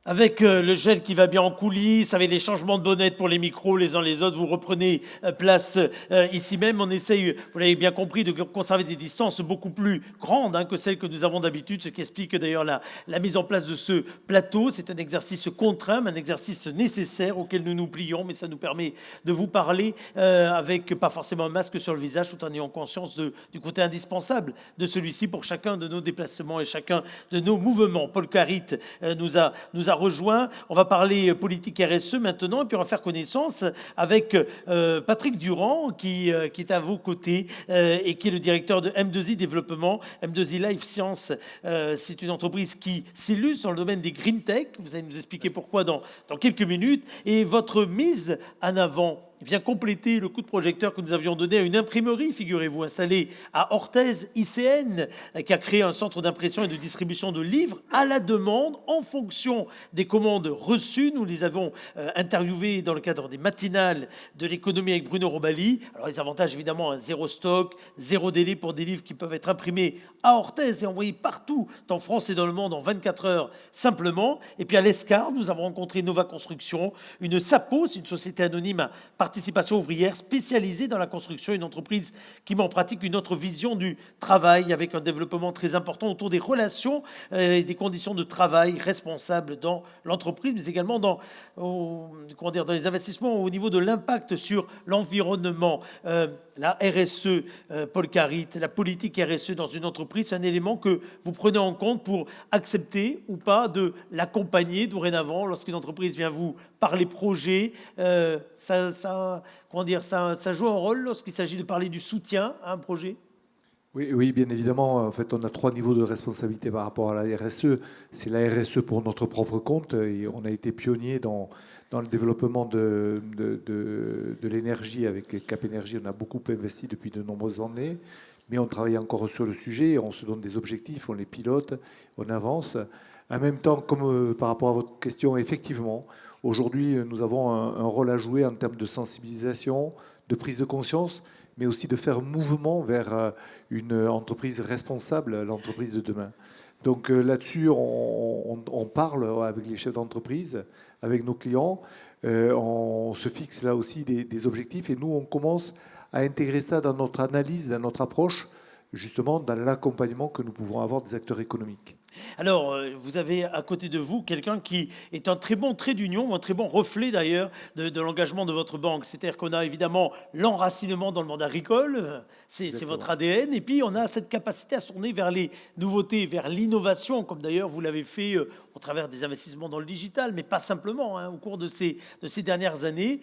Avec le gel qui va bien en coulisses, avec les changements de bonnettes pour les micros les uns les autres, vous reprenez place ici même. On essaye, vous l'avez bien compris, de conserver des distances beaucoup plus grandes que celles que nous avons d'habitude, ce qui explique d'ailleurs la mise en place de ce plateau. C'est un exercice contraint, mais un exercice nécessaire auquel nous nous plions, mais ça nous permet de vous parler avec pas forcément un masque sur le visage, tout en ayant conscience du côté indispensable de celui-ci pour chacun de nos déplacements et chacun de nos mouvements. Paul Carit nous a rejoint. On va parler politique RSE maintenant, et puis on va faire connaissance avec Patrick Durand, qui est à vos côtés et qui est le directeur de M2I Développement. M2I Life Science, c'est une entreprise qui s'illustre dans le domaine des green tech. Vous allez nous expliquer pourquoi dans quelques minutes. Et votre mise en avant vient compléter le coup de projecteur que nous avions donné à une imprimerie, figurez-vous, installée à Orthez ICN, qui a créé un centre d'impression et de distribution de livres à la demande en fonction des commandes reçues. Nous les avons interviewés dans le cadre des matinales de l'économie avec Bruno Robali. Alors les avantages, évidemment, un zéro stock, zéro délai pour des livres qui peuvent être imprimés à Orthez et envoyés partout en France et dans le monde en 24 heures simplement. Et puis à l'Escar, nous avons rencontré Nova Construction, une SAPO, c'est une société anonyme à participation ouvrière spécialisée dans la construction, une entreprise qui met en pratique une autre vision du travail avec un développement très important autour des relations et des conditions de travail responsables dans l'entreprise, mais également dans les investissements au niveau de l'impact sur l'environnement. La RSE, Paul Carit, la politique RSE dans une entreprise, c'est un élément que vous prenez en compte pour accepter ou pas de l'accompagner dorénavant lorsqu'une entreprise vient vous parler projet. Ça joue un rôle lorsqu'il s'agit de parler du soutien à un projet? Oui, bien évidemment. En fait, on a 3 niveaux de responsabilité par rapport à la RSE. C'est la RSE pour notre propre compte. Et on a été pionnier dans le développement de l'énergie avec Cap Énergie. On a beaucoup investi depuis de nombreuses années. Mais on travaille encore sur le sujet. On se donne des objectifs, on les pilote, on avance. En même temps, comme par rapport à votre question, effectivement, aujourd'hui, nous avons un rôle à jouer en termes de sensibilisation, de prise de conscience, mais aussi de faire mouvement vers une entreprise responsable, l'entreprise de demain. Donc là-dessus, on parle avec les chefs d'entreprise, avec nos clients, on se fixe là aussi des objectifs et nous, on commence à intégrer ça dans notre analyse, dans notre approche, justement dans l'accompagnement que nous pouvons avoir des acteurs économiques. Alors, vous avez à côté de vous quelqu'un qui est un très bon trait d'union, un très bon reflet d'ailleurs de l'engagement de votre banque. C'est-à-dire qu'on a évidemment l'enracinement dans le monde agricole, c'est votre ADN, et puis on a cette capacité à se tourner vers les nouveautés, vers l'innovation, comme d'ailleurs vous l'avez fait au travers des investissements dans le digital, mais pas simplement, au cours de ces dernières années.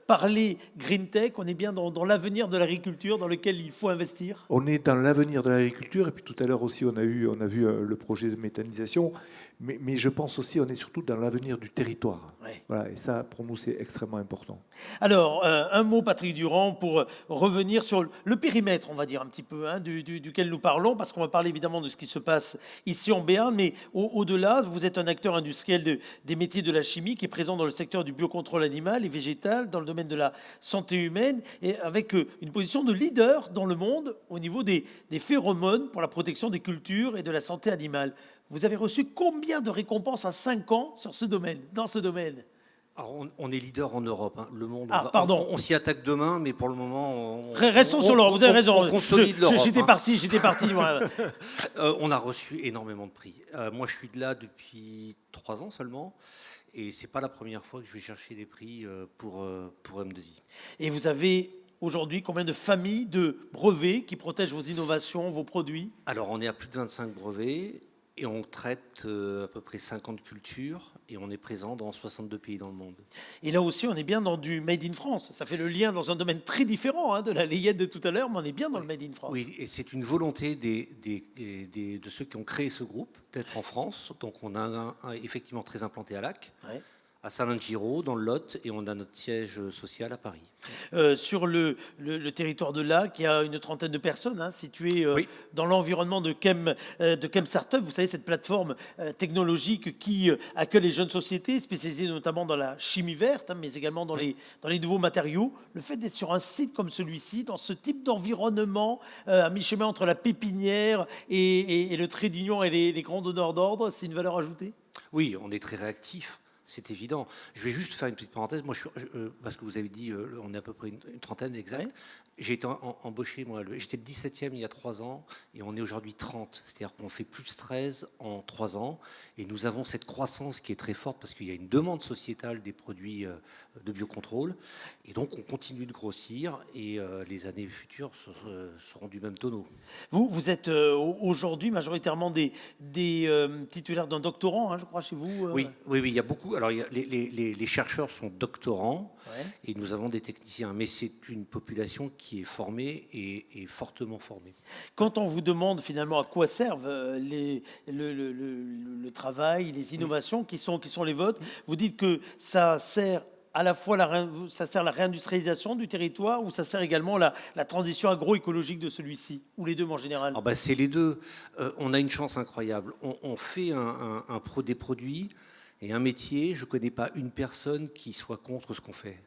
Parler green tech, on est bien dans l'avenir de l'agriculture dans lequel il faut investir. On est dans l'avenir de l'agriculture, et puis tout à l'heure aussi, on a vu le projet de méthanisation, mais je pense aussi on est surtout dans l'avenir du territoire. Ouais. Voilà, et ça, pour nous, c'est extrêmement important. Alors, un mot, Patrick Durand, pour revenir sur le périmètre, on va dire un petit peu, duquel nous parlons, parce qu'on va parler évidemment de ce qui se passe ici en Béarn, mais au-delà, vous êtes un acteur industriel des métiers de la chimie qui est présent dans le secteur du biocontrôle animal et végétal, dans le domaine de la santé humaine, et avec une position de leader dans le monde au niveau des phéromones pour la protection des cultures et de la santé animale. Vous avez reçu combien de récompenses en 5 ans dans ce domaine? Alors, on est leader en Europe. Le monde, on s'y attaque demain, mais pour le moment... Restons sur l'Europe, vous avez raison. On consolide l'Europe. J'étais parti. Voilà. On a reçu énormément de prix. Moi, je suis de là depuis 3 ans seulement. Et ce n'est pas la première fois que je vais chercher des prix pour M2I. Et vous avez aujourd'hui combien de familles de brevets qui protègent vos innovations, vos produits? Alors, on est à plus de 25 brevets. Et on traite à peu près 50 cultures et on est présent dans 62 pays dans le monde. Et là aussi, on est bien dans du Made in France. Ça fait le lien dans un domaine très différent de la layette de tout à l'heure, mais on est bien dans le Made in France. Oui, et c'est une volonté de ceux qui ont créé ce groupe d'être en France. Donc on a effectivement très implanté à Lac. Ouais. À Saint-Lin-de-Giraud, dans le Lot, et on a notre siège social à Paris. Sur le territoire de Lac, il y a une trentaine de personnes situées dans l'environnement de Chem Startup. Vous savez, cette plateforme technologique qui accueille les jeunes sociétés spécialisées notamment dans la chimie verte, mais également dans les nouveaux matériaux. Le fait d'être sur un site comme celui-ci, dans ce type d'environnement, à mi-chemin entre la pépinière et le trait d'union et les grands donneurs d'ordre, c'est une valeur ajoutée? Oui, on est très réactif, c'est évident. Je vais juste faire une petite parenthèse. Moi, parce que vous avez dit, on est à peu près une trentaine exact. Ouais. J'ai été embauché, moi, j'étais le 17e il y a 3 ans, et on est aujourd'hui 30. C'est-à-dire qu'on fait plus 13 en 3 ans, et nous avons cette croissance qui est très forte parce qu'il y a une demande sociétale des produits de biocontrôle, et donc on continue de grossir, et les années futures seront du même tonneau. Vous êtes aujourd'hui majoritairement des titulaires d'un doctorant, hein, je crois, chez vous. Oui, il y a beaucoup. Alors, les chercheurs sont doctorants, Ouais. et nous avons des techniciens, mais c'est une population qui est formée et fortement formée. Quand on vous demande finalement à quoi servent le travail, les innovations qui sont les vôtres, vous dites que ça sert à la fois ça sert la réindustrialisation du territoire ou ça sert également la transition agroécologique de celui-ci, ou les deux en général. Alors, c'est les deux. On a une chance incroyable. On fait des produits et un métier. Je ne connais pas une personne qui soit contre ce qu'on fait.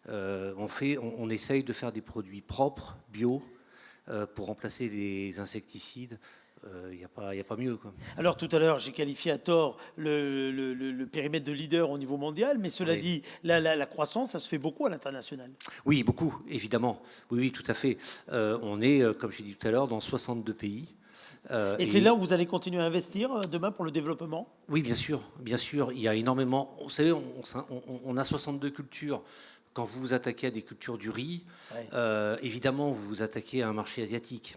On essaye de faire des produits propres, bio, pour remplacer des insecticides. Il n'y a pas mieux, quoi. Alors tout à l'heure, j'ai qualifié à tort le périmètre de leader au niveau mondial, mais cela Oui. dit, la croissance, ça se fait beaucoup à l'international. Oui, beaucoup, évidemment. Oui, tout à fait. On est, comme j'ai dit tout à l'heure, dans 62 pays. Et c'est là où vous allez continuer à investir demain pour le développement? Oui, bien sûr, bien sûr. Il y a énormément. Vous savez, on a 62 cultures. Quand vous vous attaquez à des cultures du riz, Ouais. évidemment, vous vous attaquez à un marché asiatique.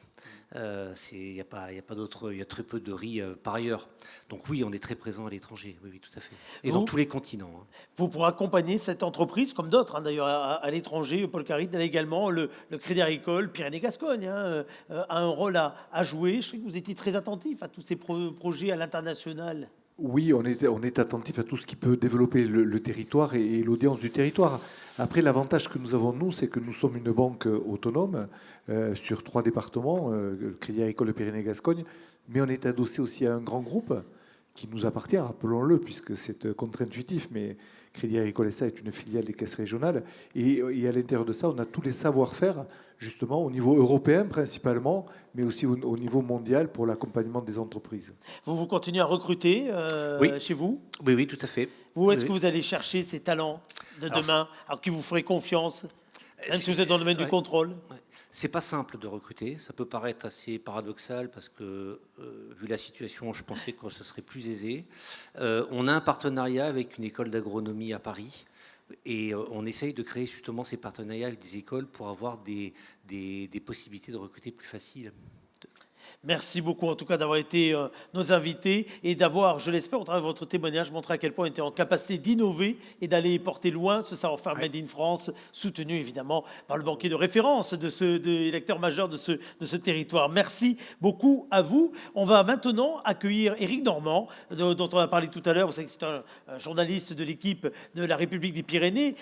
Il y a pas d'autre. Il y a très peu de riz par ailleurs. Donc oui, on est très présent à l'étranger. Oui, tout à fait. Et dans tous les continents. Hein. Vous pourrez accompagner cette entreprise, comme d'autres hein, d'ailleurs à l'étranger. Paul Caride a également le Crédit Agricole Pyrénées-Gascogne hein, a un rôle à jouer. Je sais que vous étiez très attentif à tous ces projets à l'international. Oui, on est attentif à tout ce qui peut développer le territoire et l'audience du territoire. Après, l'avantage que nous avons, nous, c'est que nous sommes une banque autonome sur 3 départements, le Crédit Agricole de Pyrénées-Gascogne, mais on est adossé aussi à un grand groupe qui nous appartient, rappelons-le, puisque c'est contre-intuitif, mais Crédit Agricole SA est une filiale des caisses régionales. Et à l'intérieur de ça, on a tous les savoir-faire, justement, au niveau européen principalement, mais aussi au niveau mondial pour l'accompagnement des entreprises. Vous continuez à recruter Oui. chez vous? Oui, tout à fait. Où est-ce Oui. que vous allez chercher ces talents de demain, alors qui vous ferez confiance, même si vous êtes dans le domaine du contrôle? Ouais. C'est pas simple de recruter. Ça peut paraître assez paradoxal parce que, vu la situation, je pensais que ce serait plus aisé. On a un partenariat avec une école d'agronomie à Paris. Et on essaye de créer justement ces partenariats avec des écoles pour avoir des possibilités de recruter plus faciles. Merci beaucoup en tout cas d'avoir été nos invités et d'avoir, je l'espère, au travers de votre témoignage, montré à quel point on était en capacité d'innover et d'aller porter loin ce savoir-faire Made in France, soutenu évidemment par le banquier de référence électeur majeur de ce territoire. Merci beaucoup à vous. On va maintenant accueillir Éric Normand, dont on a parlé tout à l'heure. Vous savez que c'est un journaliste de l'équipe de la République des Pyrénées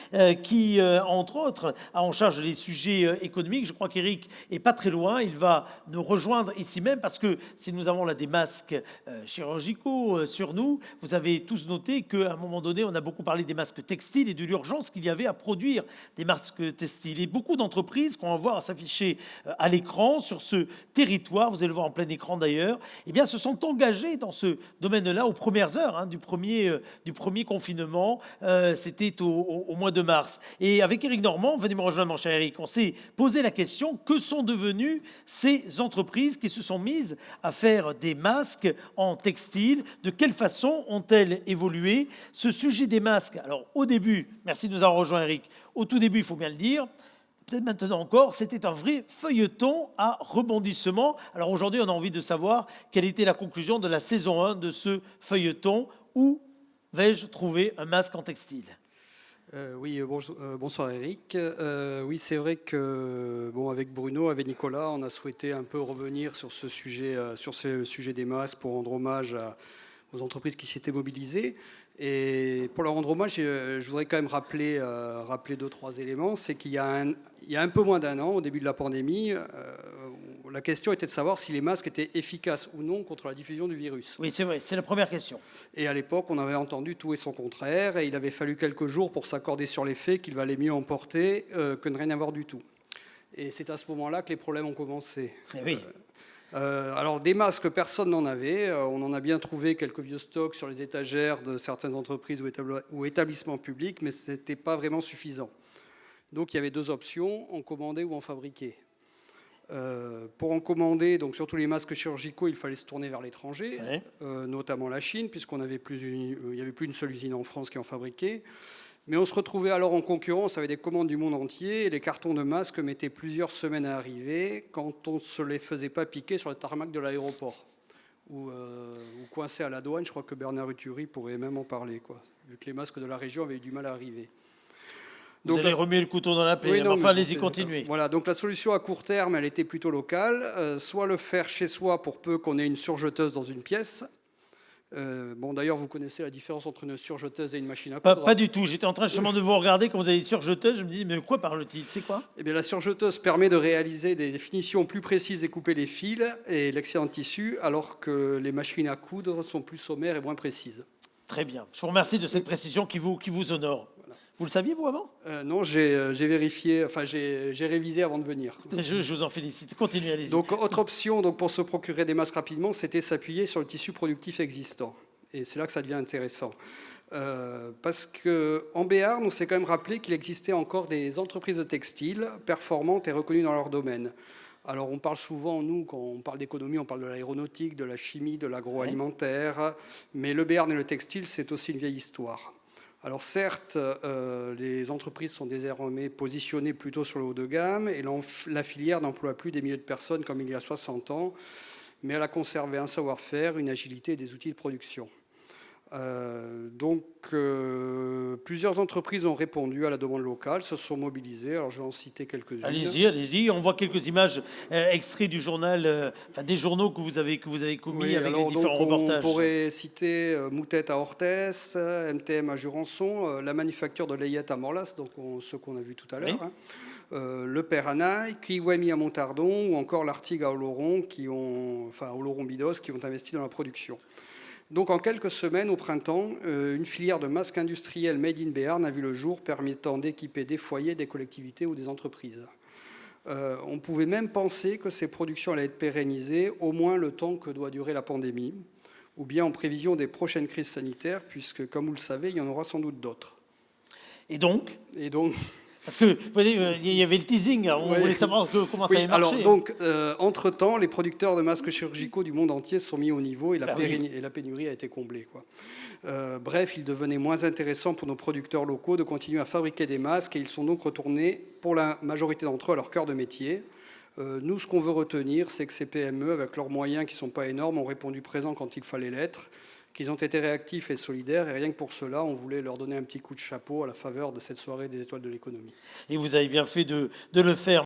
qui, entre autres, a en charge les sujets économiques. Je crois qu'Éric est pas très loin. Il va nous rejoindre ici même parce que si nous avons là des masques chirurgicaux sur nous, vous avez tous noté qu'à un moment donné, on a beaucoup parlé des masques textiles et de l'urgence qu'il y avait à produire des masques textiles. Et beaucoup d'entreprises qu'on va voir s'afficher à l'écran sur ce territoire, vous allez le voir en plein écran d'ailleurs, eh bien, se sont engagés dans ce domaine-là aux premières heures hein, du premier confinement. C'était au mois de mars. Et avec Éric Normand, venez me rejoindre, mon cher Éric, on s'est posé la question, que sont devenues ces entreprises qui se sont mises à faire des masques en textile? De quelle façon ont-elles évolué? Ce sujet des masques, alors au début, merci de nous avoir rejoint Eric, au tout début, il faut bien le dire, peut-être maintenant encore, c'était un vrai feuilleton à rebondissement. Alors aujourd'hui, on a envie de savoir quelle était la conclusion de la saison 1 de ce feuilleton. Où vais-je trouver un masque en textile? Bonsoir Eric. Oui, c'est vrai que avec Bruno, avec Nicolas, on a souhaité un peu revenir sur ce sujet des masques pour rendre hommage aux entreprises qui s'étaient mobilisées. Et pour leur rendre hommage, je voudrais quand même rappeler 2-3 éléments. C'est qu'il y a un peu moins d'un an, au début de la pandémie, la question était de savoir si les masques étaient efficaces ou non contre la diffusion du virus. Oui, c'est vrai, c'est la première question. Et à l'époque, on avait entendu tout et son contraire, et il avait fallu quelques jours pour s'accorder sur les faits qu'il valait mieux en porter que ne rien avoir du tout. Et c'est à ce moment-là que les problèmes ont commencé. Eh oui. Alors des masques, personne n'en avait. On en a bien trouvé quelques vieux stocks sur les étagères de certaines entreprises ou établissements publics, mais ce n'était pas vraiment suffisant. Donc il y avait deux options, en commander ou en fabriquer. Pour en commander, donc surtout les masques chirurgicaux, il fallait se tourner vers l'étranger, Ouais. Notamment la Chine, puisqu'on avait il n'y avait plus une seule usine en France qui en fabriquait. Mais on se retrouvait alors en concurrence avec des commandes du monde entier, et les cartons de masques mettaient plusieurs semaines à arriver quand on ne se les faisait pas piquer sur le tarmac de l'aéroport ou coincés à la douane. Je crois que Bernard Uturi pourrait même en parler, quoi, vu que les masques de la région avaient eu du mal à arriver. Vous Donc, allez remuer le couteau dans la plaie. oui, non, Enfin, mais allez-y, continuez. Voilà, donc la solution à court terme, elle était plutôt locale. Soit le faire chez soi pour peu qu'on ait une surjeteuse dans une pièce. Bon, d'ailleurs, vous connaissez la différence entre une surjeteuse et une machine à coudre. Pas du tout. J'étais en train justement de vous regarder quand vous avez dit surjeteuse. Je me dis, mais de quoi parle-t-il? C'est quoi? Eh bien, la surjeteuse permet de réaliser des finitions plus précises et couper les fils et l'excédent de tissu, alors que les machines à coudre sont plus sommaires et moins précises. Très bien. Je vous remercie de cette précision qui vous honore. Vous le saviez, vous, avant? Non, j'ai vérifié, enfin j'ai révisé avant de venir. Je vous en félicite. Continuez, allez-y. Donc, autre option donc, pour se procurer des masques rapidement, c'était s'appuyer sur le tissu productif existant. Et c'est là que ça devient intéressant. Parce qu'en Béarn, on s'est quand même rappelé qu'il existait encore des entreprises de textile performantes et reconnues dans leur domaine. Alors, on parle souvent, nous, quand on parle d'économie, on parle de l'aéronautique, de la chimie, de l'agroalimentaire. Mais le Béarn et le textile, c'est aussi une vieille histoire. Alors certes, les entreprises sont désormais positionnées plutôt sur le haut de gamme et la filière n'emploie plus des milliers de personnes comme il y a 60 ans, mais elle a conservé un savoir-faire, une agilité et des outils de production. Plusieurs entreprises ont répondu à la demande locale, se sont mobilisées. Alors je vais en citer quelques-unes. Allez-y, allez-y. On voit quelques images extraits du journal, des journaux que vous avez commis Oui, avec alors, les différents reportages. On pourrait citer Moutette à Orthès, MTM à Jurançon, la manufacture de Layette à Morlas, donc ceux qu'on a vus tout à l'heure, Oui. le Père Anaï, Kiwami à Montardon ou encore l'Artigue à Oloron, Oloron-Bidos, qui ont investi dans la production. Donc en quelques semaines, au printemps, une filière de masques industriels made in Béarn a vu le jour, permettant d'équiper des foyers, des collectivités ou des entreprises. On pouvait même penser que ces productions allaient être pérennisées au moins le temps que doit durer la pandémie, ou bien en prévision des prochaines crises sanitaires, puisque, comme vous le savez, il y en aura sans doute d'autres. Et donc, parce que vous voyez, il y avait le teasing, hein, on voulait savoir comment ça allait marcher. Alors donc, entre-temps, les producteurs de masques chirurgicaux du monde entier se sont mis au niveau et la pénurie a été comblée, quoi. Bref, il devenait moins intéressant pour nos producteurs locaux de continuer à fabriquer des masques et ils sont donc retournés, pour la majorité d'entre eux, à leur cœur de métier. Nous, ce qu'on veut retenir, c'est que ces PME, avec leurs moyens qui ne sont pas énormes, ont répondu présent quand il fallait l'être, qu'ils ont été réactifs et solidaires, et rien que pour cela, on voulait leur donner un petit coup de chapeau à la faveur de cette soirée des étoiles de l'économie. Et vous avez bien fait de le faire.